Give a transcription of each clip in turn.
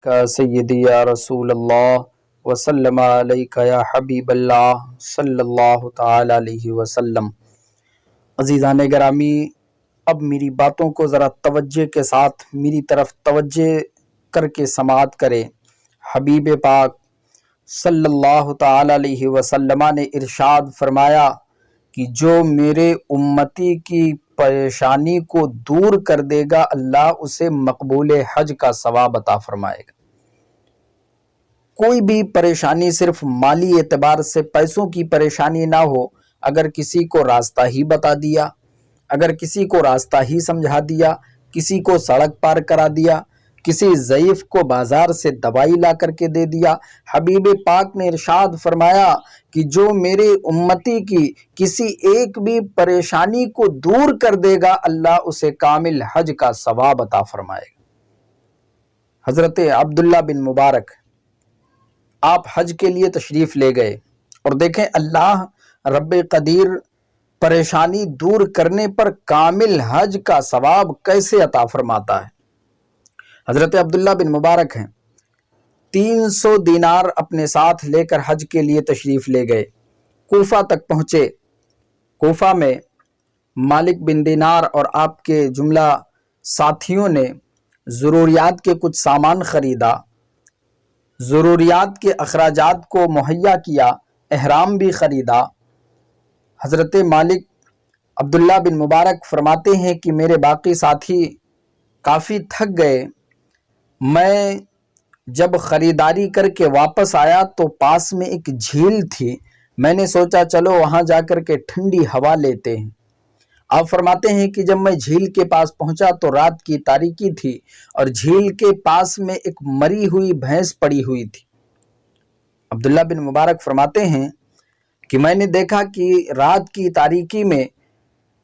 کا سیدی یا رسول اللہ وسلم علیک یا حبیب اللہ صلی اللہ تعالی علیہ وسلم۔ عزیزان گرامی، اب میری باتوں کو ذرا توجہ کے ساتھ میری طرف توجہ کر کے سماعت کریں۔ حبیب پاک صلی اللہ تعالی علیہ وسلم نے ارشاد فرمایا کہ جو میرے امتی کی پریشانی کو دور کر دے گا، اللہ اسے مقبول حج کا ثواب عطا فرمائے گا۔ کوئی بھی پریشانی صرف مالی اعتبار سے پیسوں کی پریشانی نہ ہو، اگر کسی کو راستہ ہی بتا دیا، اگر کسی کو راستہ ہی سمجھا دیا، کسی کو سڑک پار کرا دیا، کسی ضعیف کو بازار سے دوائی لا کر کے دے دیا، حبیب پاک نے ارشاد فرمایا کہ جو میرے امتی کی کسی ایک بھی پریشانی کو دور کر دے گا، اللہ اسے کامل حج کا ثواب عطا فرمائے گا۔ حضرت عبداللہ بن مبارک آپ حج کے لیے تشریف لے گئے اور دیکھیں اللہ رب قدیر پریشانی دور کرنے پر کامل حج کا ثواب کیسے عطا فرماتا ہے۔ حضرت عبداللہ بن مبارک ہیں، 300 دینار اپنے ساتھ لے کر حج کے لیے تشریف لے گئے، کوفہ تک پہنچے۔ کوفہ میں مالک بن دینار اور آپ کے جملہ ساتھیوں نے ضروریات کے کچھ سامان خریدا، ضروریات کے اخراجات کو مہیا کیا، احرام بھی خریدا۔ حضرت مالک عبداللہ بن مبارک فرماتے ہیں کہ میرے باقی ساتھی کافی تھک گئے، میں جب خریداری کر کے واپس آیا تو پاس میں ایک جھیل تھی، میں نے سوچا چلو وہاں جا کر کے ٹھنڈی ہوا لیتے ہیں۔ آپ فرماتے ہیں کہ جب میں جھیل کے پاس پہنچا تو رات کی تاریکی تھی اور جھیل کے پاس میں ایک مری ہوئی بھینس پڑی ہوئی تھی۔ عبداللہ بن مبارک فرماتے ہیں کہ میں نے دیکھا کہ رات کی تاریکی میں،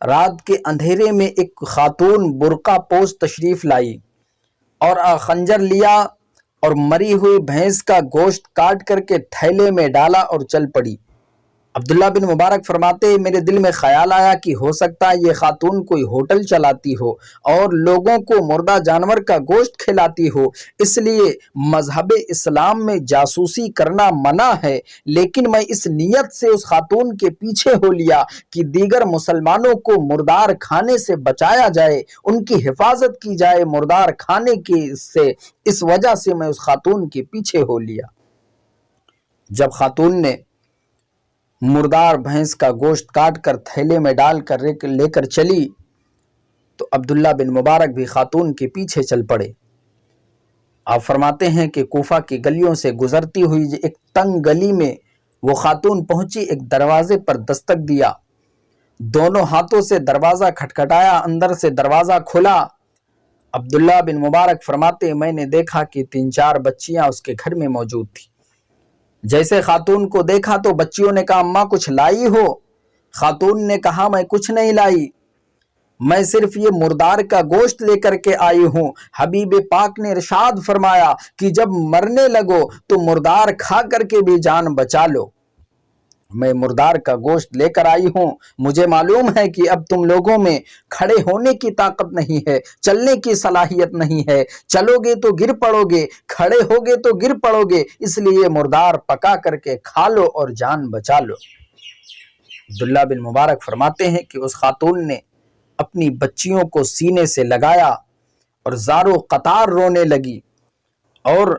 رات کے اندھیرے میں ایک خاتون برقع پوش تشریف لائی اور خنجر لیا اور مری ہوئی بھینس کا گوشت کاٹ کر کے تھیلے میں ڈالا اور چل پڑی۔ عبداللہ بن مبارک فرماتے میرے دل میں خیال آیا کہ ہو سکتا ہے یہ خاتون کوئی ہوٹل چلاتی ہو اور لوگوں کو مردہ جانور کا گوشت کھلاتی ہو، اس لیے مذہب اسلام میں جاسوسی کرنا منع ہے، لیکن میں اس نیت سے اس خاتون کے پیچھے ہو لیا کہ دیگر مسلمانوں کو مردار کھانے سے بچایا جائے، ان کی حفاظت کی جائے مردار کھانے کی سے، اس وجہ سے میں اس خاتون کے پیچھے ہو لیا۔ جب خاتون نے مردار بھینس کا گوشت کاٹ کر تھیلے میں ڈال کر لے کر چلی تو عبداللہ بن مبارک بھی خاتون کے پیچھے چل پڑے۔ آپ فرماتے ہیں کہ کوفہ کی گلیوں سے گزرتی ہوئی ایک تنگ گلی میں وہ خاتون پہنچی، ایک دروازے پر دستک دیا، دونوں ہاتھوں سے دروازہ کھٹکھٹایا، اندر سے دروازہ کھلا۔ عبداللہ بن مبارک فرماتے میں نے دیکھا کہ 3-4 بچیاں اس کے گھر میں موجود تھیں۔ جیسے خاتون کو دیکھا تو بچیوں نے کہا اماں کچھ لائی ہو؟ خاتون نے کہا میں کچھ نہیں لائی، میں صرف یہ مردار کا گوشت لے کر کے آئی ہوں۔ حبیب پاک نے ارشاد فرمایا کہ جب مرنے لگو تو مردار کھا کر کے بھی جان بچا لو۔ میں مردار کا گوشت لے کر آئی ہوں، مجھے معلوم ہے کہ اب تم لوگوں میں کھڑے ہونے کی طاقت نہیں ہے، چلنے کی صلاحیت نہیں ہے، چلو گے تو گر پڑو گے، کھڑے ہوگے تو گر پڑو گے، اس لیے مردار پکا کر کے کھا لو اور جان بچا لو۔ عبداللہ بن مبارک فرماتے ہیں کہ اس خاتون نے اپنی بچیوں کو سینے سے لگایا اور زارو قطار رونے لگی، اور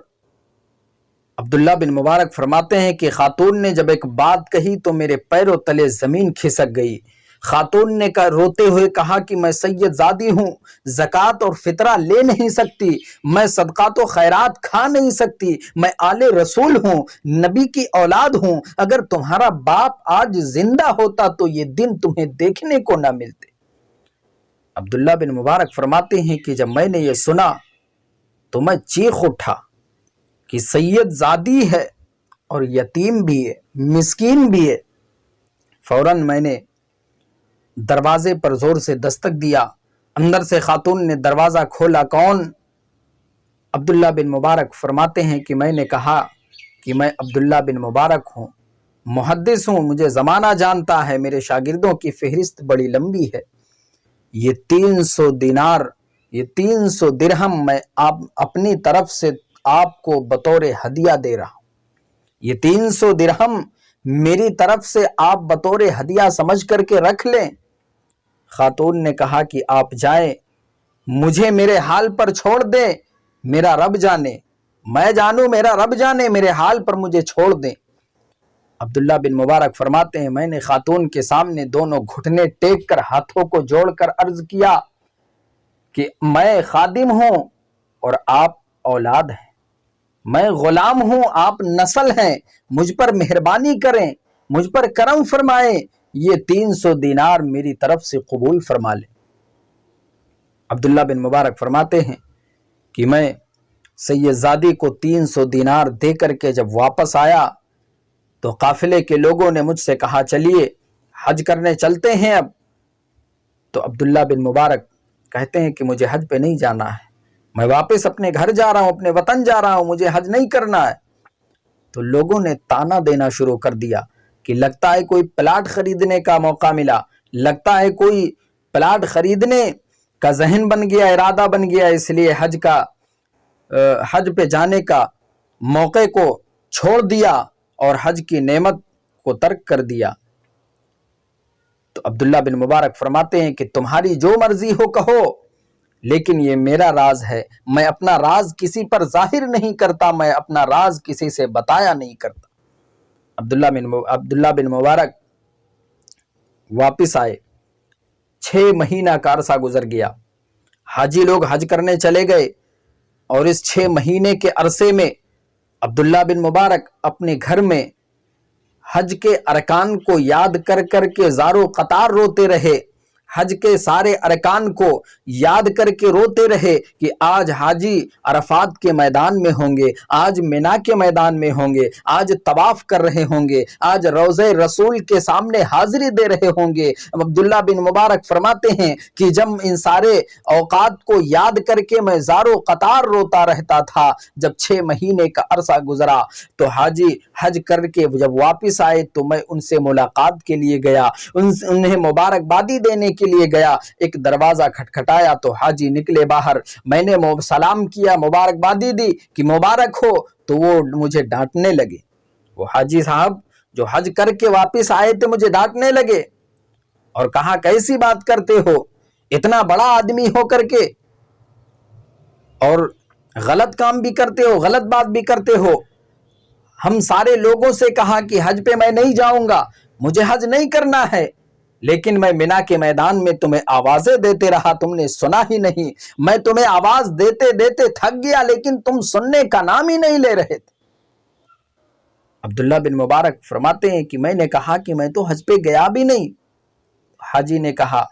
عبداللہ بن مبارک فرماتے ہیں کہ خاتون نے جب ایک بات کہی تو میرے پیروں تلے زمین کھسک گئی۔ خاتون نے روتے ہوئے کہا کہ میں سید زادی ہوں، زکوٰۃ اور فطرہ لے نہیں سکتی، میں صدقات و خیرات کھا نہیں سکتی، میں آل رسول ہوں، نبی کی اولاد ہوں، اگر تمہارا باپ آج زندہ ہوتا تو یہ دن تمہیں دیکھنے کو نہ ملتے۔ عبداللہ بن مبارک فرماتے ہیں کہ جب میں نے یہ سنا تو میں چیخ اٹھا کہ سید زادی ہے اور یتیم بھی ہے، مسکین بھی ہے۔ فوراً میں نے دروازے پر زور سے دستک دیا، اندر سے خاتون نے دروازہ کھولا، کون؟ عبداللہ بن مبارک فرماتے ہیں کہ میں نے کہا کہ میں عبداللہ بن مبارک ہوں، محدث ہوں، مجھے زمانہ جانتا ہے، میرے شاگردوں کی فہرست بڑی لمبی ہے، یہ 300 دینار، یہ 300 درہم میں اپنی طرف سے آپ کو بطور ہدیہ دے رہا ہوں، یہ 300 درہم میری طرف سے آپ بطور ہدیہ سمجھ کر کے رکھ لیں۔ خاتون نے کہا کہ آپ جائیں، مجھے میرے حال پر چھوڑ دیں، میرا رب جانے، میں جانوں میرا رب جانے، میرے حال پر مجھے چھوڑ دیں۔ عبداللہ بن مبارک فرماتے ہیں میں نے خاتون کے سامنے دونوں گھٹنے ٹیک کر ہاتھوں کو جوڑ کر عرض کیا کہ میں خادم ہوں اور آپ اولاد ہیں، میں غلام ہوں، آپ نسل ہیں، مجھ پر مہربانی کریں، مجھ پر کرم فرمائیں، یہ 300 دینار میری طرف سے قبول فرما لیں۔ عبداللہ بن مبارک فرماتے ہیں کہ میں سید زادی کو 300 دینار دے کر کے جب واپس آیا تو قافلے کے لوگوں نے مجھ سے کہا چلیے حج کرنے چلتے ہیں اب۔ تو عبداللہ بن مبارک کہتے ہیں کہ مجھے حج پہ نہیں جانا ہے، میں واپس اپنے گھر جا رہا ہوں، اپنے وطن جا رہا ہوں، مجھے حج نہیں کرنا ہے۔ تو لوگوں نے تانا دینا شروع کر دیا کہ لگتا ہے کوئی پلاٹ خریدنے کا موقع ملا، لگتا ہے کوئی پلاٹ خریدنے کا ذہن بن گیا، ارادہ بن گیا، اس لیے حج پہ جانے کا موقع کو چھوڑ دیا اور حج کی نعمت کو ترک کر دیا۔ تو عبداللہ بن مبارک فرماتے ہیں کہ تمہاری جو مرضی ہو کہو، لیکن یہ میرا راز ہے، میں اپنا راز کسی پر ظاہر نہیں کرتا، میں اپنا راز کسی سے بتایا نہیں کرتا۔ عبداللہ بن مبارک واپس آئے، 6 مہینہ کا عرصہ گزر گیا، حاجی لوگ حج کرنے چلے گئے، اور اس 6 مہینے کے عرصے میں عبداللہ بن مبارک اپنے گھر میں حج کے ارکان کو یاد کر کر کے زارو قطار روتے رہے، حج کے سارے ارکان کو یاد کر کے روتے رہے کہ آج حاجی عرفات کے میدان میں ہوں گے، آج مینا کے میدان میں ہوں گے، آج طواف کر رہے ہوں گے، آج روضہ رسول کے سامنے حاضری دے رہے ہوں گے۔ عبداللہ بن مبارک فرماتے ہیں کہ جب ان سارے اوقات کو یاد کر کے میں زارو قطار روتا رہتا تھا، جب 6 مہینے کا عرصہ گزرا تو حاجی حج کر کے جب واپس آئے تو میں ان سے ملاقات کے لیے گیا، انہیں مبارکبادی دینے کے لیے گیا۔ ایک دروازہ کھٹکھٹایا تو حاجی نکلے باہر، میں نے سلام کیا، مبارکبادی دی کہ مبارک ہو، تو وہ مجھے ڈانٹنے لگے۔ وہ حاجی صاحب جو حج کر کے واپس آئے تھے مجھے ڈانٹنے لگے اور کہا کیسی بات کرتے ہو، اتنا بڑا آدمی ہو کر کے اور غلط کام بھی کرتے ہو، غلط بات بھی کرتے ہو۔ ہم سارے لوگوں سے کہا کہ حج پہ میں نہیں جاؤں گا، مجھے حج نہیں کرنا ہے، لیکن میں مینا کے میدان میں تمہیں آوازیں دیتے رہا، تم نے سنا ہی نہیں، میں تمہیں آواز دیتے دیتے تھک گیا لیکن تم سننے کا نام ہی نہیں لے رہے تھے۔ عبداللہ بن مبارک فرماتے ہیں کہ میں نے کہا کہ میں تو حج پہ گیا بھی نہیں۔ حاجی نے کہا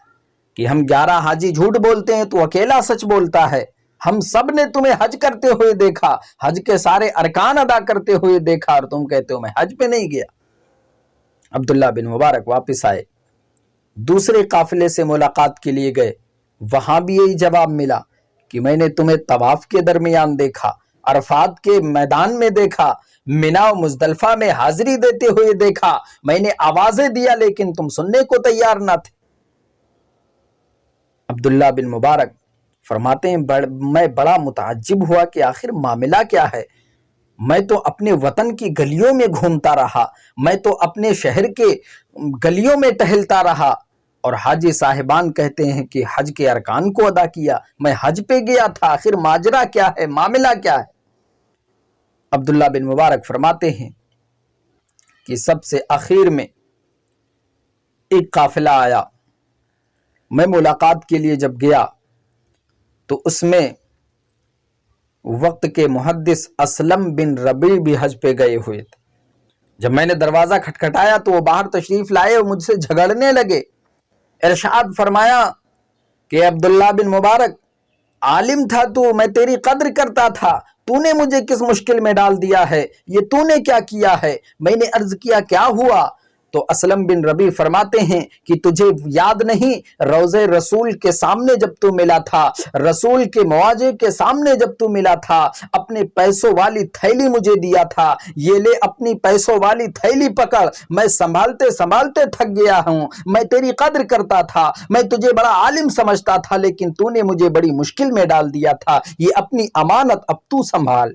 کہ ہم 11 حاجی جھوٹ بولتے ہیں، تو اکیلا سچ بولتا ہے، ہم سب نے تمہیں حج کرتے ہوئے دیکھا، حج کے سارے ارکان ادا کرتے ہوئے دیکھا، اور تم کہتے ہو میں حج پہ نہیں گیا۔ عبداللہ بن مبارک واپس آئے، دوسرے قافلے سے ملاقات کے لیے گئے، وہاں بھی یہی جواب ملا کہ میں نے تمہیں طواف کے درمیان دیکھا، عرفات کے میدان میں دیکھا، مینا و مزدلفہ میں حاضری دیتے ہوئے دیکھا، میں نے آوازیں دیا لیکن تم سننے کو تیار نہ تھے۔ عبداللہ بن مبارک فرماتے ہیں میں بڑا متعجب ہوا کہ آخر معاملہ کیا ہے، میں تو اپنے وطن کی گلیوں میں گھومتا رہا، میں تو اپنے شہر کے گلیوں میں ٹہلتا رہا، اور حاجی صاحبان کہتے ہیں کہ حج کے ارکان کو ادا کیا، میں حج پہ گیا تھا، آخر ماجرا کیا ہے، معاملہ کیا ہے۔ عبداللہ بن مبارک فرماتے ہیں کہ سب سے آخر میں ایک قافلہ آیا، میں ملاقات کے لیے جب گیا تو اس میں وقت کے محدث اسلم بن ربیع بھی حج پہ گئے ہوئے تھے۔ جب میں نے دروازہ کھٹکھٹایا تو وہ باہر تشریف لائے اور مجھ سے جھگڑنے لگے۔ ارشاد فرمایا کہ عبداللہ بن مبارک، عالم تھا تو، میں تیری قدر کرتا تھا، تو نے مجھے کس مشکل میں ڈال دیا ہے، یہ تو نے کیا کیا ہے؟ میں نے عرض کیا کیا ہوا؟ تو اسلم بن ربیع فرماتے ہیں کہ تجھے یاد نہیں، روضہ رسول کے سامنے جب تو ملا تھا، رسول کے مواجہ کے سامنے جب تو ملا تھا، اپنے پیسوں والی تھیلی مجھے دیا تھا، یہ لے اپنی پیسوں والی تھیلی پکڑ، میں سنبھالتے سنبھالتے تھک گیا ہوں، میں تیری قدر کرتا تھا، میں تجھے بڑا عالم سمجھتا تھا، لیکن تو نے مجھے بڑی مشکل میں ڈال دیا تھا، یہ اپنی امانت اب تو سنبھال۔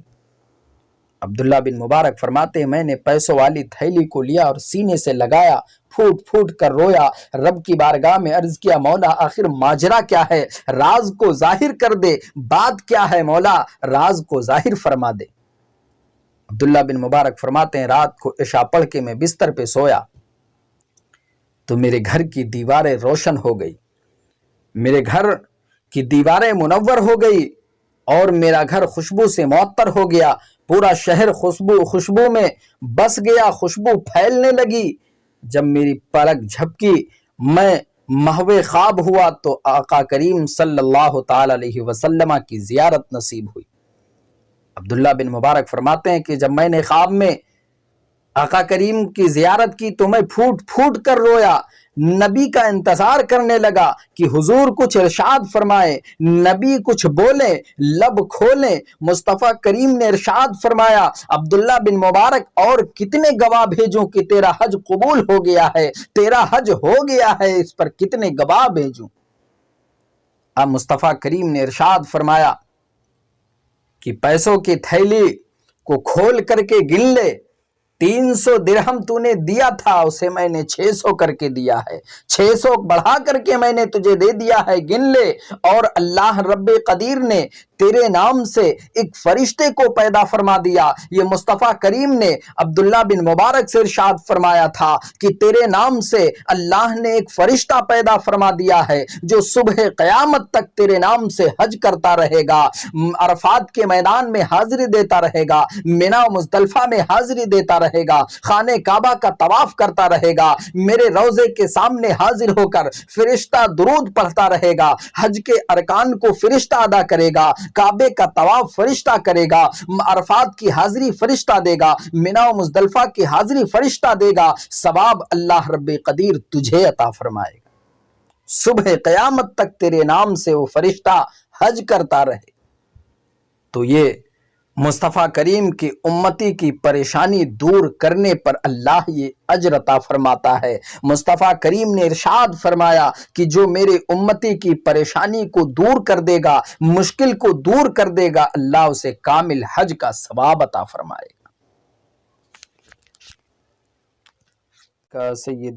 عبداللہ بن مبارک فرماتے ہیں میں نے پیسوں والی تھیلی کو لیا اور سینے سے لگایا، پھوٹ پھوٹ کر رویا، رب کی بارگاہ میں عرض کیا مولا آخر ماجرا کیا ہے، راز کو ظاہر کر دے، بات کیا ہے مولا، راز کو ظاہر فرما دے۔ عبداللہ بن مبارک فرماتے ہیں رات کو عشاء پڑھ کے میں بستر پہ سویا تو میرے گھر کی دیواریں روشن ہو گئی، میرے گھر کی دیواریں منور ہو گئی اور میرا گھر خوشبو سے معطر ہو گیا، پورا شہر خوشبو میں بس گیا، خوشبو پھیلنے لگی۔ جب میری پلک جھپکی میں محو خواب ہوا تو آقا کریم صلی اللہ تعالی علیہ وسلم کی زیارت نصیب ہوئی۔ عبداللہ بن مبارک فرماتے ہیں کہ جب میں نے خواب میں آقا کریم کی زیارت کی تو میں پھوٹ پھوٹ کر رویا، نبی کا انتظار کرنے لگا کہ حضور کچھ ارشاد فرمائے، نبی کچھ بولیں، لب کھولیں۔ مصطفیٰ کریم نے ارشاد فرمایا عبداللہ بن مبارک اور کتنے گواہ بھیجوں کہ تیرا حج قبول ہو گیا ہے، تیرا حج ہو گیا ہے، اس پر کتنے گواہ بھیجوں۔ اب مصطفیٰ کریم نے ارشاد فرمایا کہ پیسوں کی تھیلی کو کھول کر کے گن لے، 300 درہم تو نے دیا تھا اسے میں نے 600 کر کے دیا ہے، 600 بڑھا کر کے میں نے تجھے دے دیا ہے، گن لے۔ اور اللہ رب قدیر نے تیرے نام سے ایک فرشتے کو پیدا فرما دیا۔ یہ مصطفیٰ کریم نے عبداللہ بن مبارک سے ارشاد فرمایا تھا کہ تیرے نام سے اللہ نے ایک فرشتہ پیدا فرما دیا ہے جو صبح قیامت تک تیرے نام سے حج کرتا رہے گا، عرفات کے میدان میں حاضری دیتا رہے گا، منی و مزدلفہ میں حاضری دیتا رہے گا، خانہ کعبہ کا طواف کرتا رہے گا، میرے روضے کے سامنے حاضر ہو کر فرشتہ درود پڑھتا رہے گا، حج کے ارکان کو فرشتہ ادا کرے گا، کعبے کا طواف فرشتہ کرے گا، عرفات کی حاضری فرشتہ دے گا، منی و مزدلفہ کی حاضری فرشتہ دے گا، ثواب اللہ رب قدیر تجھے عطا فرمائے گا۔ صبح قیامت تک تیرے نام سے وہ فرشتہ حج کرتا رہے۔ تو یہ مصطفیٰ کریم کی امتی کی پریشانی دور کرنے پر اللہ یہ اجر عطا فرماتا ہے۔ مصطفیٰ کریم نے ارشاد فرمایا کہ جو میرے امتی کی پریشانی کو دور کر دے گا، مشکل کو دور کر دے گا، اللہ اسے کامل حج کا ثواب عطا فرمائے گا۔ سید